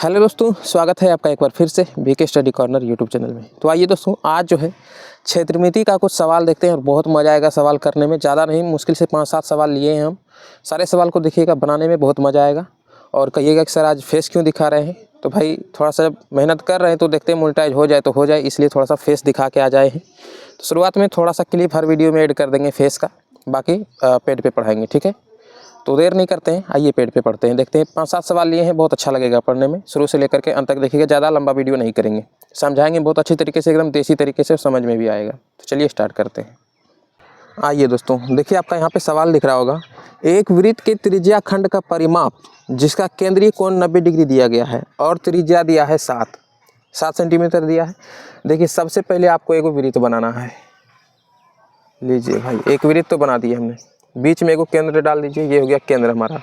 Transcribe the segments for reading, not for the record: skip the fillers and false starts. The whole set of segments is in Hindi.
हेलो दोस्तों, स्वागत है आपका एक बार फिर से BK Study Corner YouTube channel में। तो आइए दोस्तों, आज जो है क्षेत्रमिति का कुछ सवाल देखते हैं और बहुत मज़ा आएगा सवाल करने में। ज़्यादा नहीं, मुश्किल से 5-7 सवाल लिए हैं हम। सारे सवाल को देखिएगा, बनाने में बहुत मज़ा आएगा। और कहिएगा कि सर आज फेस क्यों दिखा रहे हैं, तो भाई थोड़ा सा मेहनत कर रहे हैं तो देखते हैं मोनेटाइज हो जाए तो हो जाए, इसलिए थोड़ा सा फेस दिखा के आ जाए हैं। तो शुरुआत में थोड़ा सा क्लिप हर वीडियो में ऐड कर देंगे फेस का, बाकी पेड पे पढ़ाएंगे, ठीक है। तो देर नहीं करते हैं, आइए पेड पे पढ़ते हैं। देखते हैं 5-7 सवाल लिए हैं, बहुत अच्छा लगेगा पढ़ने में। शुरू से लेकर के अंत तक देखिएगा, ज़्यादा लंबा वीडियो नहीं करेंगे, समझाएंगे बहुत अच्छी तरीके से, एकदम देसी तरीके से, समझ में भी आएगा। तो चलिए स्टार्ट करते हैं। आइए दोस्तों, देखिए आपका यहाँ पे सवाल दिख रहा होगा, एक वृत्त के त्रिज्या खंड का परिमाप जिसका केंद्रीय कोण 90 डिग्री दिया गया है और त्रिज्या दिया है 7 सेंटीमीटर दिया है। देखिए सबसे पहले आपको एक वृत्त बनाना है। लीजिए भाई, एक वृत्त तो बना दिए हमने, बीच में एक केंद्र डाल दीजिए, ये हो गया केंद्र हमारा।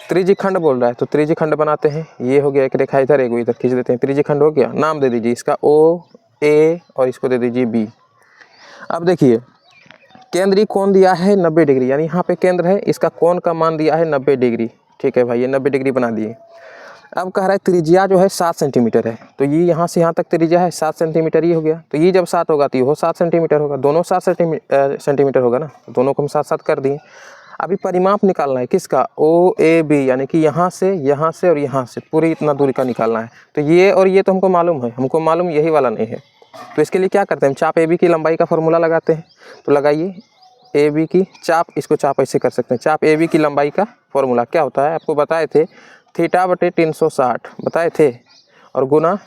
त्रिज्य खंड बोल रहा है तो त्रिज्य खंड बनाते हैं। ये हो गया एक रेखा इधर, एक इधर खींच देते हैं, त्रिज्य खंड हो गया। नाम दे दीजिए इसका O A और इसको दे दीजिए B। अब देखिए केंद्रीय कोण दिया है 90 डिग्री, यानी यहाँ पे केंद्र है, इसका कोण का मान दिया है 90 डिग्री। ठीक है भाई, ये 90 डिग्री बना दिए। अब कह रहा है त्रिज्या जो है 7 सेंटीमीटर है, तो ये यहाँ से यहाँ तक त्रिज्या है 7 सेंटीमीटर, ये हो गया। तो ये जब 7 होगा तो ये 7 सेंटीमीटर होगा, दोनों 7 सेंटीमीटर होगा ना, दोनों को हम 7-7 कर दिए। अभी परिमाप निकालना है किसका, OAB, यानी कि यहाँ से और यहाँ से पूरी इतना दूरी का निकालना है। तो ये और ये तो हमको मालूम है, हमको मालूम यही वाला नहीं है। तो इसके लिए क्या करते हैं, चाप AB की लंबाई का फॉर्मूला लगाते हैं। तो लगाइए AB की चाप, इसको चाप ऐसे कर सकते हैं, चाप AB की लंबाई का फॉर्मूला क्या होता है, आपको बताए थे, θ/360 बताए थे, और गुना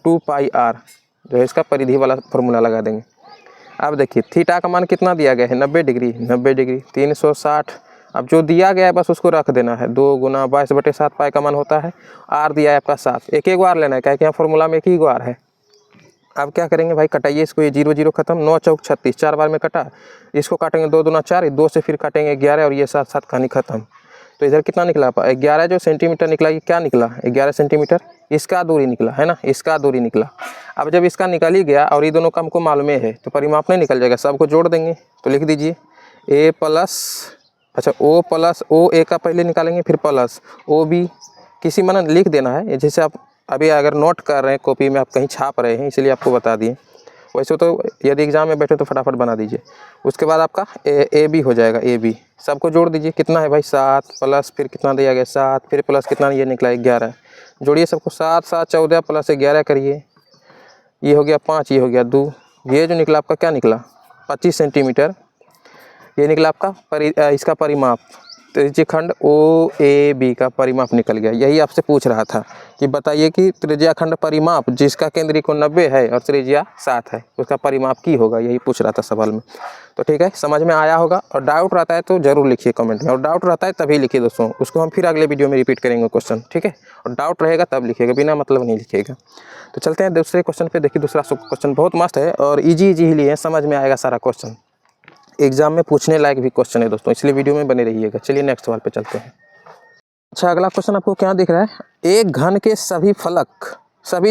2πr जो है इसका परिधि वाला फॉर्मूला लगा देंगे। अब देखिए थीटा का मान कितना दिया गया है, 90 डिग्री, 360। अब जो दिया गया है बस उसको रख देना है, 2 गुना 22/7 पाई का मान होता है। आर दिया है आपका 7, एक बार लेना है, क्या कि यहाँ फॉर्मूला में एक ही बार है। अब क्या करेंगे भाई, कटाइए इसको, ये 0 0 खत्म, 9 चौक 36, 4 बार में कटा। इसको काटेंगे 2 दूना 4, 2 से फिर काटेंगे 11 और ये 7 कहानी खत्म। तो इधर कितना निकला, 11 जो सेंटीमीटर निकला, ये क्या निकला, 11 सेंटीमीटर इसका दूरी निकला है ना, इसका दूरी निकला। अब जब इसका निकल ही गया और ये दोनों का हमको मालूम है, तो परिमाप नहीं निकल जाएगा, सबको जोड़ देंगे। तो लिख दीजिए A प्लस, अच्छा O प्लस OA का पहले निकालेंगे, फिर प्लस OB, किसी मन लिख देना है। जैसे आप अभी अगर नोट कर रहे हैं कॉपी में, आप कहीं छाप रहे हैं, इसलिए आपको बता दिए। वैसे तो यदि एग्जाम में बैठे तो फटाफट बना दीजिए। उसके बाद आपका AB हो जाएगा, AB सबको जोड़ दीजिए। कितना है भाई, 7 प्लस फिर कितना दिया गया 7, फिर प्लस कितना ये निकला 11। जोड़िए सबको, 7 7 14 प्लस 11 करिए, ये हो गया 5, ये हो गया 2। ये जो निकला आपका क्या निकला, 25 सेंटीमीटर। ये निकला आपका इसका परिमाप, त्रिज्य खंड OAB का परिमाप निकल गया। यही आपसे पूछ रहा था कि बताइए कि त्रिज्या खंड परिमाप जिसका केंद्रीय कोण 90 है और त्रिज्या 7 है, उसका परिमाप की होगा, यही पूछ रहा था सवाल में। तो ठीक है, समझ में आया होगा। और डाउट रहता है तो जरूर लिखिए कमेंट में, और डाउट रहता है तभी लिखिए दोस्तों, उसको हम फिर अगले वीडियो में रिपीट करेंगे क्वेश्चन, ठीक है। और डाउट रहेगा तब लिखिएगा, बिना मतलब नहीं लिखिएगा। तो चलते हैं दूसरे क्वेश्चन पे। देखिए दूसरा क्वेश्चन बहुत मस्त है और ईजी ही लिए, समझ में आएगा सारा क्वेश्चन, एग्जाम में पूछने लायक भी क्वेश्चन है दोस्तों, इसलिए वीडियो में बने रहिएगा। चलिए नेक्स्ट सवाल पे चलते हैं। अच्छा, अगला क्वेश्चन आपको क्या दिख रहा है, एक घन के सभी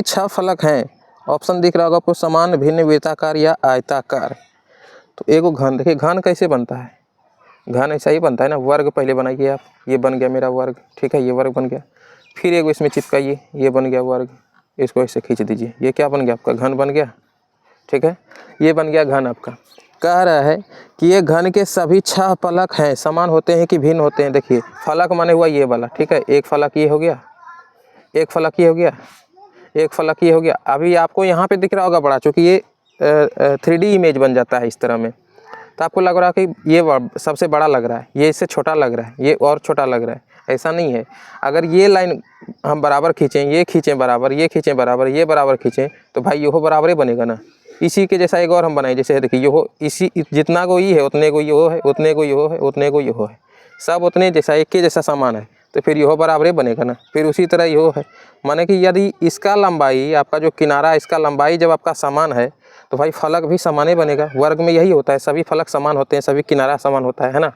6 फलक हैं। ऑप्शन दिख रहा होगा आपको, समान, भिन्न, वृत्ताकार या आयताकार। तो एगो घन, देखिए घन कैसे बनता है, घन ऐसा ही बनता है ना, वर्ग पहले बनाइए आप, ये बन गया मेरा वर्ग, ठीक है, ये वर्ग बन गया। फिर एगो इसमें चिपकाइए, ये बन गया वर्ग, इसको ऐसे खींच दीजिए, ये क्या बन गया आपका, घन बन गया, ठीक है, ये बन गया घन आपका। कह रहा है कि ये घन के सभी 6 फलक हैं, समान होते हैं कि भिन्न होते हैं। देखिए फलक माने हुआ ये वाला, ठीक है, एक फलक ये हो गया, एक फलक ये हो गया, एक फलक ये हो गया। अभी आपको यहाँ पे दिख रहा होगा बड़ा, चूँकि ये 3D इमेज बन जाता है इस तरह में, तो आपको लग रहा है कि ये सबसे बड़ा लग रहा है, ये इससे छोटा लग रहा है, ये और छोटा लग रहा है। ऐसा नहीं है, अगर ये लाइन हम बराबर खींचें, ये खींचें बराबर, ये खींचें बराबर, ये बराबर खींचें, तो भाई ये हो बराबर ही बनेगा ना। इसी के जैसा एक और हम बनाए, जैसे देखिए ये हो, इसी जितना को ये है उतने को ये हो है, उतने को ये हो है, उतने को ये हो है, सब उतने जैसा, एक के जैसा समान है, तो फिर ये हो बराबर ही बनेगा ना। फिर उसी तरह ये हो है, माने कि यदि इसका लंबाई, आपका जो किनारा, इसका लंबाई जब आपका समान है तो भाई फलक भी समान ही बनेगा। वर्ग में यही होता है, सभी फलक समान होते हैं, सभी किनारा समान होता है ना।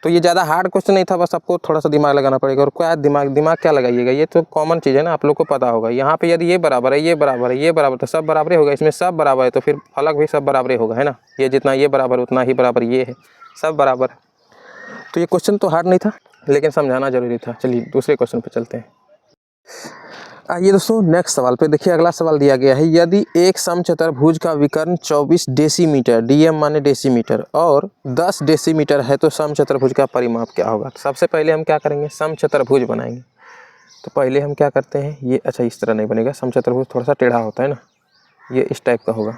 तो ये ज़्यादा हार्ड क्वेश्चन नहीं था, बस आपको थोड़ा सा दिमाग लगाना पड़ेगा। और क्या दिमाग क्या लगाइएगा, ये तो कॉमन चीज़ है ना, आप लोग को पता होगा। यहाँ पे यदि ये बराबर है, ये बराबर है, ये बराबर, तो सब बराबर होगा, इसमें सब बराबर है, तो फिर फलक भी सब बराबर होगा, है ना। ये जितना ये बराबर उतना ही बराबर ये है, सब बराबर। तो ये क्वेश्चन तो हार्ड नहीं था, लेकिन समझाना जरूरी था। चलिए दूसरे क्वेश्चन पर चलते हैं। आइए दोस्तों नेक्स्ट सवाल पे देखिए। अगला सवाल दिया गया है, यदि एक समचतुर्भुज का विकर्ण 24 डेसीमीटर, डीएम माने डेसीमीटर, और 10 डेसीमीटर है तो समचतुर्भुज का परिमाप क्या होगा। तो सबसे पहले हम क्या करेंगे, समचतुर्भुज बनाएंगे। तो पहले हम क्या करते हैं, ये अच्छा इस तरह नहीं बनेगा, समचतुर्भुज थोड़ा सा टेढ़ा होता है ना, ये इस टाइप का होगा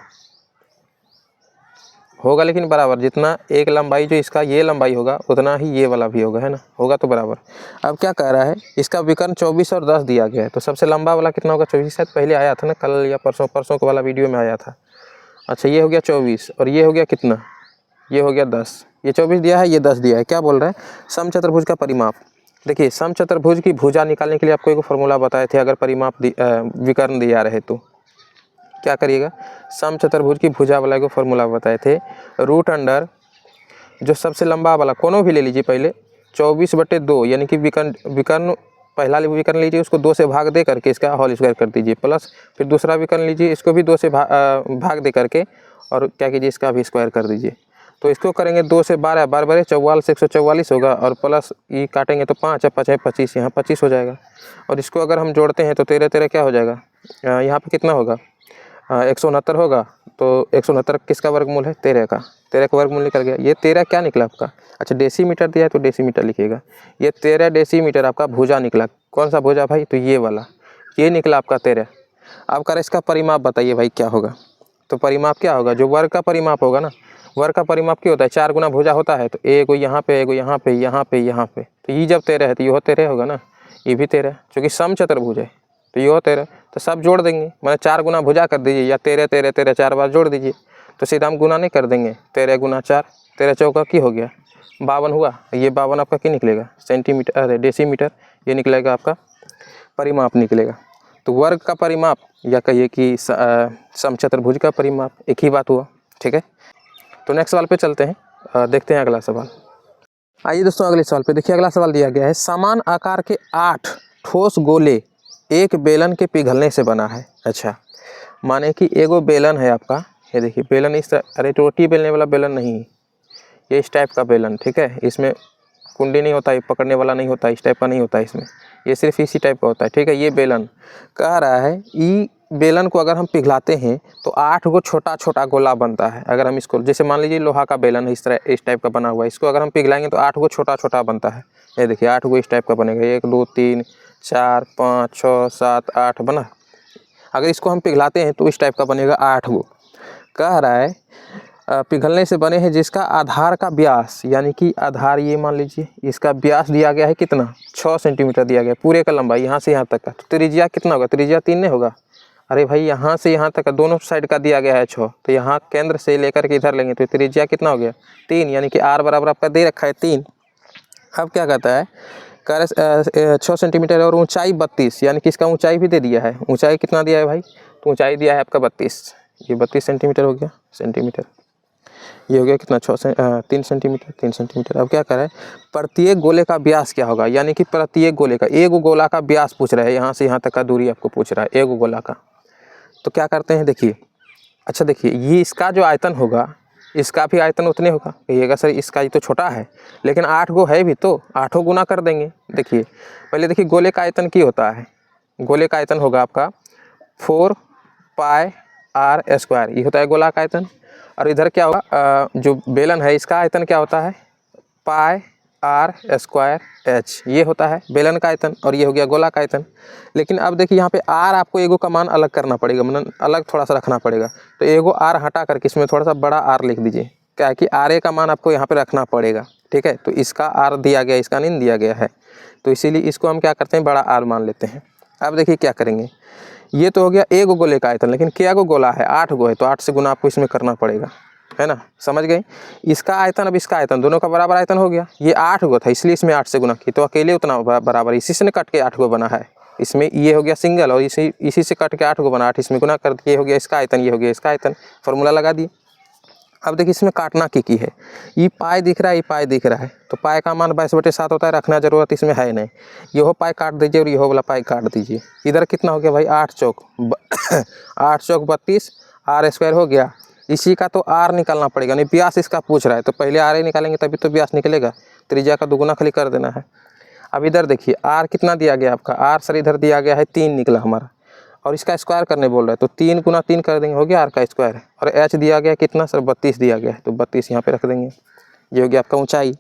लेकिन बराबर, जितना एक लंबाई जो इसका ये लंबाई होगा उतना ही ये वाला भी होगा, है ना, होगा तो बराबर। अब क्या कह रहा है, इसका विकर्ण 24 और 10 दिया गया है, तो सबसे लंबा वाला कितना होगा, 24, शायद पहले आया था ना, कल या परसों के वाला वीडियो में आया था। अच्छा ये हो गया 24 और ये हो गया कितना, ये हो गया 10, ये 24 दिया है, ये 10 दिया है। क्या बोल रहा है, समचतुर्भुज का परिमाप। देखिए समचतुर्भुज की भुजा निकालने के लिए आपको एक फॉर्मूला बताए थे, अगर परिमाप विकर्ण दिया रहे तो क्या करिएगा, समचतुर्भुज की भुजा वाला को फॉर्मूला बताए थे, रूट अंडर जो सबसे लंबा वाला कोनो भी ले लीजिए, पहले 24/2 यानी कि विकर्ण पहला विकर्ण लीजिए, उसको 2 से भाग दे करके इसका होल स्क्वायर कर दीजिए, प्लस फिर दूसरा विकर्ण लीजिए, इसको भी 2 से भाग दे करके और क्या कीजिए, इसका भी स्क्वायर कर दीजिए। तो इसको करेंगे 2 से 12, 12 12 44, 144 होगा, और प्लस ये काटेंगे तो 5 5 है 25, यहाँ 25 हो जाएगा। और इसको अगर हम जोड़ते हैं तो 13 13 क्या हो जाएगा, यहाँ पे कितना होगा, 169 होगा। तो 169 किसका वर्गमूल है, 13 का, 13 का वर्गमूल निकल गया। ये 13 क्या निकला आपका, अच्छा डेसीमीटर दिया है तो डेसीमीटर लिखिएगा, ये 13 डेसीमीटर आपका भुजा निकला। कौन सा भुजा भाई, तो ये वाला, ये निकला आपका 13। अब कर इसका परिमाप बताइए भाई क्या होगा। तो परिमाप क्या होगा, जो वर्ग का परिमाप होगा ना, वर्ग का परिमाप क्या होता है, 4 गुना भुजा होता है, तो एगो यहाँ पे, एगो यहाँ पे, यहाँ पे, यहाँ पे, तो ये जब 13 है तो ये 13 होगा ना, ये भी 13, क्योंकि समचतुर्भुज है तो ये 13, तो सब जोड़ देंगे, मतलब 4 गुना भुजा कर दीजिए, या 13 13 13 4 बार जोड़ दीजिए, तो सीधा हम गुना नहीं कर देंगे, 13 गुना 4, 13 चौका की हो गया 52 हुआ, ये 52 आपका क्या निकलेगा, सेंटीमीटर, अरे डेसीमीटर, ये निकलेगा आपका परिमाप निकलेगा। तो वर्ग का परिमाप या कहिए कि समचतुर्भुज का परिमाप एक ही बात हुआ, ठीक है। तो नेक्स्ट सवाल पे चलते हैं, देखते हैं अगला सवाल। आइए दोस्तों अगले सवाल पे देखिए। अगला सवाल दिया गया है, समान आकार के 8 ठोस गोले एक बेलन के पिघलने से बना है। अच्छा माने कि एगो बेलन है आपका, ये देखिए बेलन इस तरह, अरे रोटी बेलने वाला बेलन नहीं, ये इस टाइप का बेलन, ठीक है, इसमें कुंडी नहीं होता है, पकड़ने वाला नहीं होता, इस टाइप का नहीं होता है इसमें, ये सिर्फ इसी टाइप का होता है, ठीक है। ये बेलन कह रहा है, ये बेलन को अगर हम पिघलाते हैं तो 8 गो छोटा छोटा गोला बनता है। अगर हम इसको, जैसे मान लीजिए लोहा का बेलन है इस तरह, इस टाइप का बना हुआ है, इसको अगर हम पिघलाएंगे तो 8 गो छोटा छोटा बनता है। ये देखिए 8 गो इस टाइप का बनेगा, 1 2 3 4 5 6 7 8 बना। अगर इसको हम पिघलाते हैं तो इस टाइप का बनेगा 8 गो। कह रहा है पिघलने से बने हैं जिसका आधार का व्यास, यानी कि आधार ये मान लीजिए, इसका व्यास दिया गया है कितना, 6 सेंटीमीटर दिया गया, पूरे का लंबाई यहाँ से यहाँ तक का। तो त्रिज्या कितना होगा, त्रिज्या 3 नहीं होगा, अरे भाई यहाँ से यहाँ तक का दोनों साइड का दिया गया है 6, तो यहाँ केंद्र से लेकर के इधर लेंगे तो त्रिज्या कितना हो गया 3, यानी कि r बराबर आपका दे रखा है 3। अब क्या कहता है, 6 सेंटीमीटर और ऊंचाई 32, यानी कि इसका ऊंचाई भी दे दिया है। ऊंचाई कितना दिया है भाई, तो ऊंचाई दिया है आपका 32, ये 32 सेंटीमीटर हो गया, सेंटीमीटर, ये हो गया कितना 3 सेंटीमीटर, 3 सेंटीमीटर। अब क्या कर रहा है, प्रत्येक गोले का व्यास क्या होगा, यानी कि प्रत्येक गोले का, एक गोला का व्यास पूछ रहा है, यहाँ से यहाँ तक का दूरी आपको पूछ रहा है, एक गोला का। तो क्या करते हैं देखिए, अच्छा देखिए ये इसका जो आयतन होगा, इसका भी आयतन उतने होगा, कहिएगा सर इसका ही तो छोटा है, लेकिन 8 गो है भी तो 8 गुना कर देंगे। देखिए पहले देखिए गोले का आयतन क्या होता है, गोले का आयतन होगा आपका 4 पाई r स्क्वायर, ये होता है गोला का आयतन। और इधर क्या होगा, जो बेलन है इसका आयतन क्या होता है, पाई r स्क्वायर h, ये होता है बेलन का आयतन, और ये हो गया गोला का आयतन। लेकिन अब देखिए यहाँ पे r आपको एगो का मान अलग करना पड़ेगा, मतलब अलग थोड़ा सा रखना पड़ेगा, तो एगो r हटा करके इसमें थोड़ा सा बड़ा r लिख दीजिए, क्या है कि r का मान आपको यहाँ पे रखना पड़ेगा, ठीक है। तो इसका r दिया गया, इसका नहीं दिया गया है, तो इसीलिए इसको हम क्या करते हैं, बड़ा r मान लेते हैं। अब देखिए क्या करेंगे, ये तो हो गया एक गोले का आयतन, लेकिन क्या गो गोला है, 8 गो है, तो 8 से गुना आपको इसमें करना पड़ेगा, है ना, समझ गए। इसका आयतन अब इसका आयतन दोनों का बराबर आयतन हो गया, ये 8 गो था इसलिए इसमें 8 से गुना की, तो अकेले उतना बराबर, इसी से कट के 8 गो बना है, इसमें ये हो गया सिंगल, और इसी से कट के 8 गो बना, 8 इसमें गुना कर दिए, ये हो गया इसका आयतन, ये हो गया इसका आयतन, फॉर्मूला लगा दिए। अब देखिए इसमें काटना की है, ये पाई दिख रहा है, ये पाई दिख रहा है, तो पाई का मान 22/7 होता है, रखना जरूरत इसमें है नहीं, ये हो पाई काट दीजिए और ये हो वाला पाई काट दीजिए। इधर कितना हो गया भाई 8 चौक 32, r स्क्वायर हो गया। इसी का तो r निकालना पड़ेगा, नहीं व्यास इसका पूछ रहा है, तो पहले r निकालेंगे तभी तो व्यास निकलेगा, त्रिज्या का दुगुना खाली कर देना है। अब इधर देखिए आर कितना दिया गया आपका, आर सर इधर दिया गया है 3 निकला हमारा, और इसका स्क्वायर करने बोल रहा है तो 3 गुना 3 कर देंगे, हो गया आर का स्क्वायर। और एच दिया गया कितना सर 32 दिया गया है, तो 32 यहाँ पे रख देंगे, ये हो गया आपका ऊंचाई।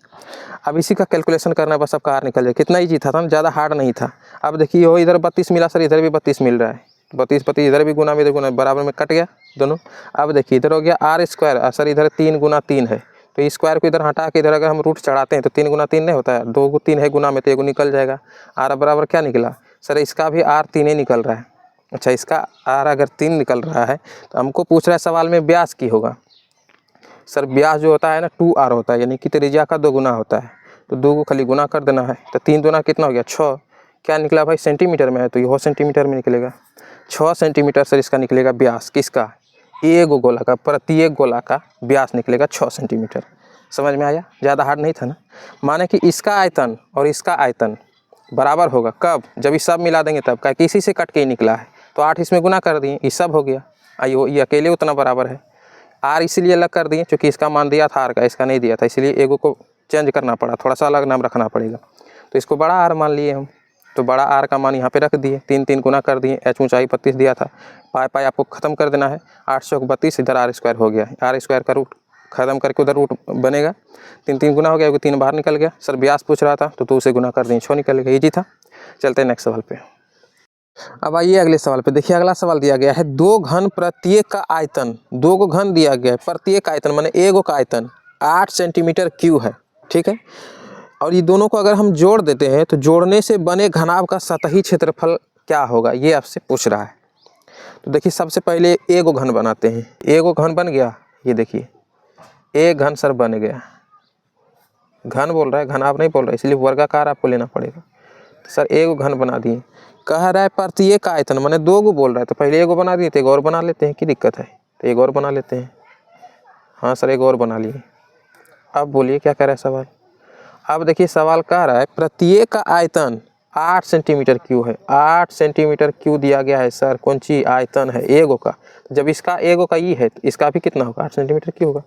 अब इसी का कैलकुलेशन करना, बस आपका आर निकल जाए। कितना ईजी था ना, ज़्यादा हार्ड नहीं था। अब देखिए हो इधर 32 मिला सर, इधर भी 32 मिल रहा है, 32 इधर भी गुना में, इधर गुना बराबर में कट गया दोनों। अब देखिए इधर हो गया आर स्क्वायर, सर इधर 3 गुना 3 है, तो इस स्क्वायर को इधर हटा के इधर अगर हम रूट चढ़ाते हैं तो 3 गुना 3 नहीं होता है, 2 3 है गुना में, तो 1 निकल जाएगा। आर बराबर क्या निकला सर, इसका भी आर 3 ही निकल रहा है। अच्छा, इसका आर अगर 3 निकल रहा है तो हमको पूछ रहा है सवाल में व्यास की होगा। सर व्यास जो होता है ना 2r होता है, यानी कि त्रिज्या का 2 गुना होता है, तो 2 को खाली गुना कर देना है, तो 3 दूना कितना हो गया 6। क्या निकला भाई, सेंटीमीटर में है तो यह सेंटीमीटर में निकलेगा, 6 सेंटीमीटर सर इसका निकलेगा व्यास। किसका, एक गोला का, प्रत्येक गोला का व्यास निकलेगा 6 सेंटीमीटर। समझ में आया, ज़्यादा हार्ड नहीं था ना। माने कि इसका आयतन और इसका आयतन बराबर होगा कब, जब ये सब मिला देंगे तब। क्या कि इसी से कट के ही निकला है, तो 8 इसमें गुना कर दिए, ये सब हो गया, आइए ये अकेले उतना बराबर है। आर इसीलिए अलग कर दिए क्योंकि इसका मान दिया था आर का, इसका नहीं दिया था, इसलिए एगो को चेंज करना पड़ा, थोड़ा सा अलग नाम रखना पड़ेगा। तो इसको बड़ा आर मान लिए हम, तो बड़ा आर का मान यहाँ पे रख दिए, 3 3 गुना कर दिए। एच ऊंचाई 32 दिया था, पाई आपको ख़त्म कर देना है, 800 को 32, इधर आर स्क्वायर हो गया। आर स्क्वायर का रूट ख़त्म करके उधर रूट बनेगा, 3 3 गुना हो गया, 3 बाहर निकल गया। सर व्यास पूछ रहा था तो 2 से गुना कर दिए, 6 निकल गया, ईजी था। चलते हैं नेक्स्ट सवाल पे। अब आइए अगले सवाल पे, देखिए अगला सवाल दिया गया है 2 घन प्रत्येक का आयतन, 2 को घन दिया गया है, प्रत्येक आयतन माने एगो का आयतन 8 सेंटीमीटर क्यूब है, ठीक है। और ये दोनों को अगर हम जोड़ देते हैं तो जोड़ने से बने घनाभ का सतही क्षेत्रफल क्या होगा, ये आपसे पूछ रहा है। तो देखिए सबसे पहले एगो घन बनाते हैं, एगो घन बन गया, ये देखिए एक घन सर बन गया, घन बोल रहा है, घनाभ नहीं बोल रहा है, इसलिए वर्गाकार आपको लेना पड़ेगा। तो सर एगो घन बना दिए, कह रहा है प्रत्येक आयतन माने 2 गो बोल रहा है, तो पहले एगो बना दिए, तो एक और बना लेते हैं, की दिक्कत है, तो एक और बना लेते हैं। हाँ सर एक और बना लिए। अब बोलिए क्या कह रहा है सवाल। अब देखिए सवाल कह रहा है प्रत्येक का आयतन 8 सेंटीमीटर क्यूब है, 8 सेंटीमीटर क्यूब दिया गया है सर, कौन सी आयतन है एगो का। जब इसका एगो का ये है तो इसका भी कितना होगा, 8 सेंटीमीटर क्यूब होगा।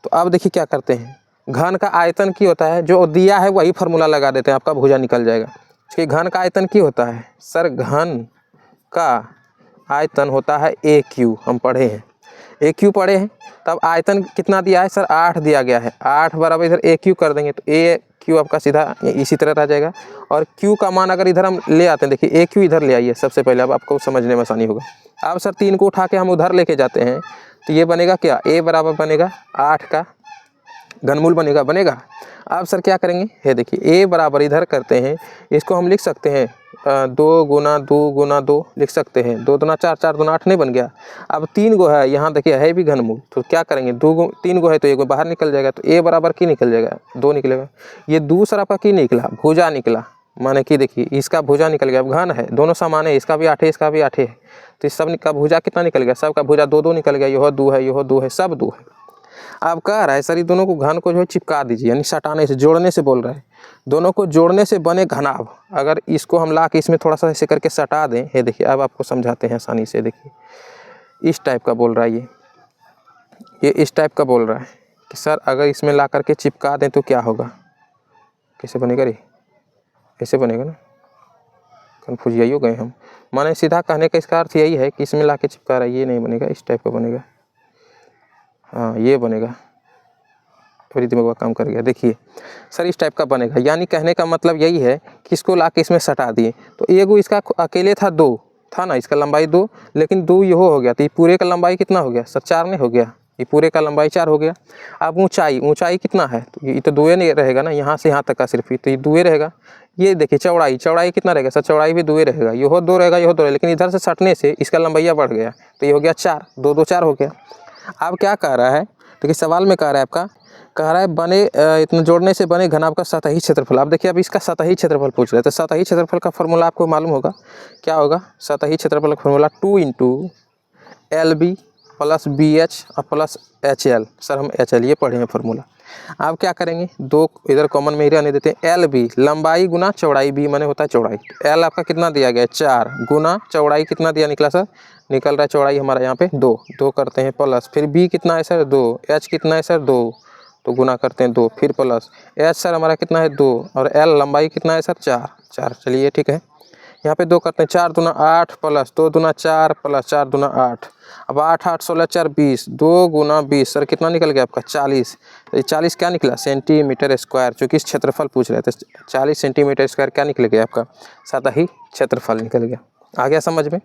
तो अब देखिए क्या करते हैं, घन का आयतन की होता है, जो दिया है वही फार्मूला लगा देते हैं, आपका भुजा निकल जाएगा। कि घन का आयतन की होता है सर, घन का आयतन होता है ए क्यू, हम पढ़े हैं ए क्यू पढ़े हैं। तब आयतन कितना दिया है सर, 8 दिया गया है, 8 बराबर इधर ए क्यू कर देंगे, तो ए क्यू आपका सीधा इसी तरह रह जाएगा। और क्यू का मान अगर इधर हम ले आते हैं, देखिए ए क्यू इधर ले आइए सबसे पहले, अब आपको समझने में आसानी होगा। अब सर 3 को उठा के हम उधर लेके जाते हैं, तो ये बनेगा क्या, ए बराबर बनेगा 8 का घनमूल बनेगा। अब सर क्या करेंगे, ये देखिए ए बराबर इधर करते हैं, इसको हम लिख सकते हैं 2 गुना 2 गुना 2 लिख सकते हैं, 2 दूना 4 4 दूना 8 नहीं बन गया। अब 3 गो है यहाँ, देखिए है भी घनमूल, तो क्या करेंगे 3 गो है तो 1 गो बाहर निकल जाएगा, तो ए बराबर की निकल जाएगा 2 निकलेगा। ये दूसरा आपका की निकला, भुजा निकला, माने कि देखिए इसका भुजा निकल गया। अब घन है, दोनों समान है, इसका भी 8 है इसका भी 8 है, तो इस सब का भुजा कितना निकल गया, सब का भुजा 2 2 निकल गया, यह 2 है यह 2 है, सब 2 है। अब कह रहा है सर ये दोनों को घन को जो है चिपका दीजिए, यानी सटाने से, जोड़ने से बोल रहा है, दोनों को जोड़ने से बने घनाभ। अगर इसको हम ला के इसमें थोड़ा सा ऐसे करके सटा दें, ये देखिए अब आपको समझाते हैं आसानी से। देखिए इस टाइप का बोल रहा है, ये इस टाइप का बोल रहा है कि सर अगर इसमें ला करके चिपका दें तो क्या होगा, कैसे बनेगा रे, ऐसे बनेगा ना, कन्फ्यूज यही हो गए हम। माने सीधा कहने का इसका अर्थ यही है कि इसमें ला के चिपका रहा है, ये नहीं बनेगा, इस टाइप का बनेगा, हाँ ये बनेगा, थोड़ी दिमाग का काम कर गया। देखिए सर इस टाइप का बनेगा, यानी कहने का मतलब यही है कि इसको ला के इसमें सटा दिए, तो एगो इसका अकेले था 2 था ना, इसका लंबाई 2, लेकिन 2 ये हो गया, तो ये पूरे का लंबाई कितना हो गया सर, 4 नहीं हो गया, ये पूरे का लंबाई 4 हो गया। अब ऊंचाई कितना है, तो ये तो 2 नहीं रहेगा ना, यहाँ से यहाँ तक का सिर्फ, तो ये 2 रहेगा। ये देखिए चौड़ाई कितना रहेगा सर, चौड़ाई भी 2 रहेगा, यह 2 रहेगा यह 2 रहेगा, लेकिन इधर से सटने से इसका लंबाइया बढ़ गया, तो ये हो गया 4, 2 2 4 हो गया। अब क्या कह रहा है, देखिए सवाल में कह रहा है आपका, कह रहा है बने इतना जोड़ने से बने घनाभ का सतही क्षेत्रफल। अब देखिए अब इसका सतही क्षेत्रफल पूछ रहे हैं, तो सतही क्षेत्रफल का फॉर्मूला आपको मालूम होगा, क्या होगा सतही क्षेत्रफल का formula, 2 × LB + BH plus HL। Sir हम HL ये पढ़े हैं फॉर्मूला। अब क्या करेंगे, 2 इधर कॉमन में ही रहने देते हैं, LB लंबाई गुना चौड़ाई, B माने होता है चौड़ाई, L आपका कितना दिया गया 4 गुना चौड़ाई कितना दिया निकला सर, निकल रहा है चौड़ाई हमारा यहाँ पे 2 करते हैं, प्लस फिर B कितना है सर 2, H कितना है सर 2, तो गुना करते हैं 2, फिर प्लस एच सर हमारा कितना है 2 और एल लंबाई कितना है सर 4। चलिए ठीक है, यहाँ पे 2 करते हैं, 4 दूना 8 प्लस 2 दूना 4 प्लस 4 दूना 8। अब 8 8 16 4 20, 2 गुना 20 सर कितना निकल गया आपका 40। तो ये 40 क्या निकला सेंटीमीटर स्क्वायर, चूँकि इस क्षेत्रफल पूछ रहे थे 40 सेंटीमीटर स्क्वायर क्या निकल गया आपका सतही क्षेत्रफल निकल गया। आ गया समझ में?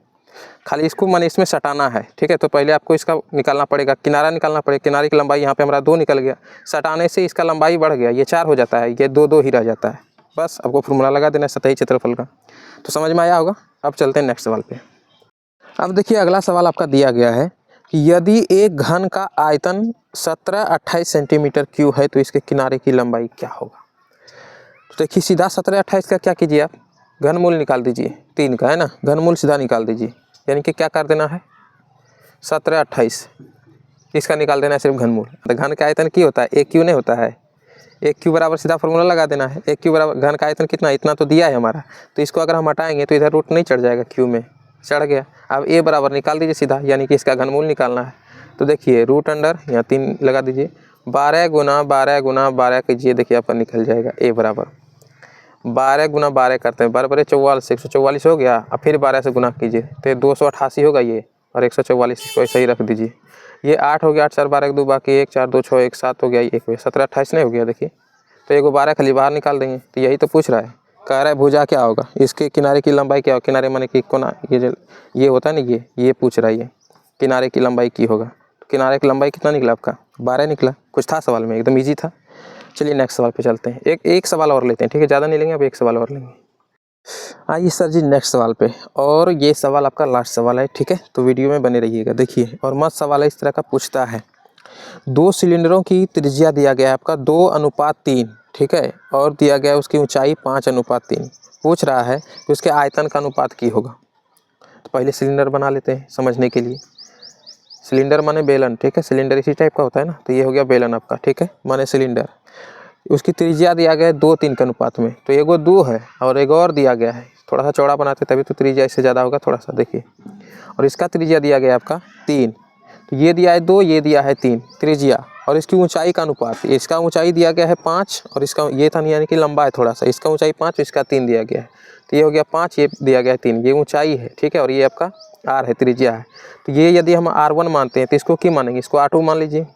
खाली इसको मैंने इसमें सटाना है, ठीक है। तो पहले आपको इसका निकालना पड़ेगा, किनारा निकालना पड़ेगा। किनारे की लंबाई यहाँ पे हमारा 2 निकल गया, सटाने से इसका लंबाई बढ़ गया, ये 4 हो जाता है, ये 2 2 ही रह जाता है। बस आपको फॉर्मूला लगा देना है सतही क्षेत्रफल का। तो समझ में आया होगा। अब चलते हैं नेक्स्ट सवाल पे। अब देखिए अगला सवाल आपका दिया गया है कि यदि एक घन का आयतन 17-28 सेंटीमीटर क्यूब है तो इसके किनारे की लंबाई क्या होगा। तो देखिए सीधा 17-28 का क्या कीजिए आप घनमूल निकाल दीजिए, 3 का है ना, घनमूल सीधा निकाल दीजिए, यानी कि क्या कर देना है 17-28 इसका निकाल देना है सिर्फ घनमूल। तो घन का आयतन क्या होता है, एक क्यू नहीं होता है, एक क्यू बराबर सीधा फॉर्मूला लगा देना है। एक क्यू बराबर घन का आयतन कितना, इतना तो दिया है हमारा, तो इसको अगर हम हटाएंगे तो इधर रूट नहीं चढ़ जाएगा, क्यू में चढ़ गया। अब ए बराबर निकाल दीजिए सीधा, यानी कि इसका घनमूल निकालना है। तो देखिए रूट अंडर यहाँ 3 लगा दीजिए, 12 गुना 12 गुना 12 कीजिए, देखिए आपका निकल जाएगा ए बराबर 12 गुना 12 करते हैं, 12 44, 144 हो गया। अब फिर 12 से गुना कीजिए तो 288 होगा ये, और 144 इसको ऐसे ही रख दीजिए। ये 8 हो गया, 8 4 12 2 बाकी 1 4 2 6 1 7 हो गया, 1 17-28 नहीं हो गया। देखिए तो एगो 12 खाली बाहर निकाल देंगे। तो यही तो पूछ रहा है, कह रहा है भुजा क्या होगा, इसके किनारे की लंबाई क्या होगा। किनारे माने कि कोना, ये होता है ना, ये पूछ रहा है, ये किनारे की लंबाई की होगा। तो किनारे की लंबाई कितना निकला आपका 12 निकला। कुछ था सवाल में, एकदम ईजी था। चलिए नेक्स्ट सवाल पे चलते हैं, एक सवाल और लेते हैं, ठीक है, ज़्यादा नहीं लेंगे, अब एक सवाल और लेंगे। आइए सर जी नेक्स्ट सवाल पे, और ये सवाल आपका लास्ट सवाल है, ठीक है, तो वीडियो में बने रहिएगा। देखिए और मस्त सवाल है, इस तरह का पूछता है 2 सिलेंडरों की त्रिज्या दिया गया है आपका 2:3, ठीक है, और दिया गया है उसकी ऊंचाई 5:3। पूछ रहा है कि उसके आयतन का अनुपात की होगा। तो पहले सिलेंडर बना लेते हैं समझने के लिए। सिलेंडर माने बेलन, ठीक है, सिलेंडर इसी टाइप का होता है ना, तो ये हो गया बेलन आपका, ठीक है, माने सिलेंडर। उसकी त्रिज्या दिया गया है 2:3 के अनुपात में, तो एगो 2 है और एगो और दिया गया है, थोड़ा सा चौड़ा बनाते तभी तो त्रिज्या इससे ज़्यादा होगा थोड़ा सा, देखिए। और इसका त्रिज्या दिया गया आपका 3, तो ये दिया है 2, ये दिया है 3 त्रिज्या, और इसकी ऊंचाई का अनुपात, इसका ऊंचाई दिया गया है 5 और इसका ये था यानी कि लंबा है थोड़ा सा, इसका ऊंचाई 5, इसका 3 दिया गया है, तो ये हो गया 5, ये दिया गया है 3, ये ऊंचाई है, ठीक है, और ये आपका r है, त्रिज्या है। तो ये यदि हम r1 मानते हैं तो इसको क्या मानेंगे, इसको r2 मान लीजिए,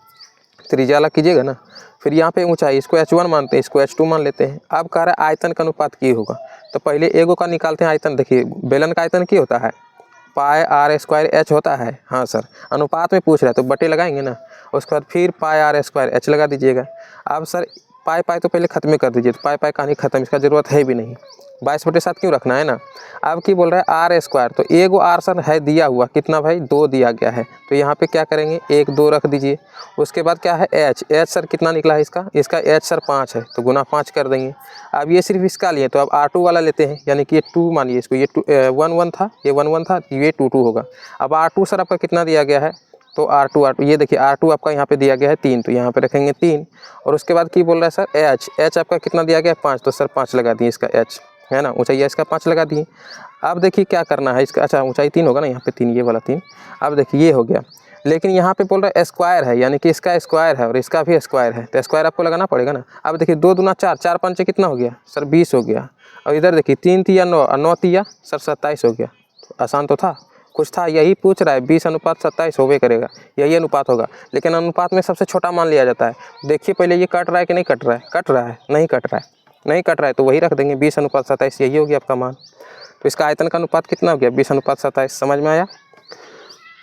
त्रिज्या अलग कीजिएगा ना। फिर यहाँ पे ऊंचाई, इसको h1 मानते हैं, इसको h2 मान लेते हैं। अब कह रहा है आयतन का अनुपात की होगा, तो पहले एगो का निकालते हैं आयतन। देखिए बेलन का आयतन क्या होता है, पाई r स्क्वायर h होता है, हाँ सर, अनुपात में पूछ रहा है तो बटे लगाएंगे ना, उसके बाद फिर पाई r स्क्वायर h लगा दीजिएगा। अब सर पाई तो पहले खत्म कर दीजिए, तो पाई कहानी खत्म, इसका ज़रूरत है भी नहीं, 22/7 क्यों रखना है ना। अब की बोल रहा है r स्क्वायर, तो एगो r सर है दिया हुआ कितना भाई 2 दिया गया है, तो यहाँ पे क्या करेंगे 1 2 रख दीजिए। उसके बाद क्या है h सर कितना निकला है इसका h सर 5 है, तो गुना 5 कर देंगे। अब ये सिर्फ इसका लिए, तो अब r2 वाला लेते हैं, यानी कि ये 2 मानिए इसको, ये 1 1 था, ये 1 1 था, ये 2 2 होगा। अब r2 सर आपका कितना दिया गया है, तो R2 ये देखिए R2 आपका यहाँ पे दिया गया है 3, तो यहाँ पे रखेंगे 3। और उसके बाद की बोल रहा है सर H आपका कितना दिया गया है 5, तो सर 5 लगा दिए इसका H, है ना, ऊंचाई इसका 5 लगा दिए। अब देखिए क्या करना है इसका, अच्छा ऊंचाई 3 होगा ना, यहाँ पे 3, ये वाला 3। अब देखिए ये हो गया, लेकिन यहाँ पे बोल रहा है स्क्वायर है, यानी कि इसका स्क्वायर है और इसका भी स्क्वायर है, तो स्क्वायर आपको लगाना पड़ेगा ना। अब देखिए 2 दूना 4, 4 5 कितना हो गया सर 20 हो गया। और इधर देखिए 3 तिया 9 और 9 तिया सर 27 हो गया। तो आसान तो था, कुछ था, यही पूछ रहा है 20:27 होवे करेगा, यही अनुपात होगा। लेकिन अनुपात में सबसे छोटा मान लिया जाता है। देखिए पहले ये कट रहा है कि नहीं कट रहा है, कट रहा है, नहीं कट रहा है, नहीं कट रहा है, तो वही रख देंगे 20:27, यही हो गया आपका मान। तो इसका आयतन का अनुपात कितना हो गया 20:27, समझ में आया।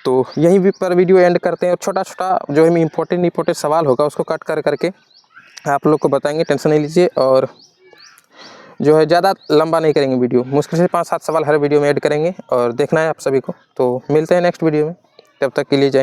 तो यहीं भी पर वीडियो एंड करते हैं, और छोटा छोटा जो है इंपॉर्टेंट सवाल होगा उसको कट करके आप लोग को बताएंगे, टेंशन नहीं लीजिए। और जो है ज़्यादा लंबा नहीं करेंगे वीडियो, मुश्किल से 5-7 सवाल हर वीडियो में ऐड करेंगे, और देखना है आप सभी को। तो मिलते हैं नेक्स्ट वीडियो में, तब तक के लिए जय।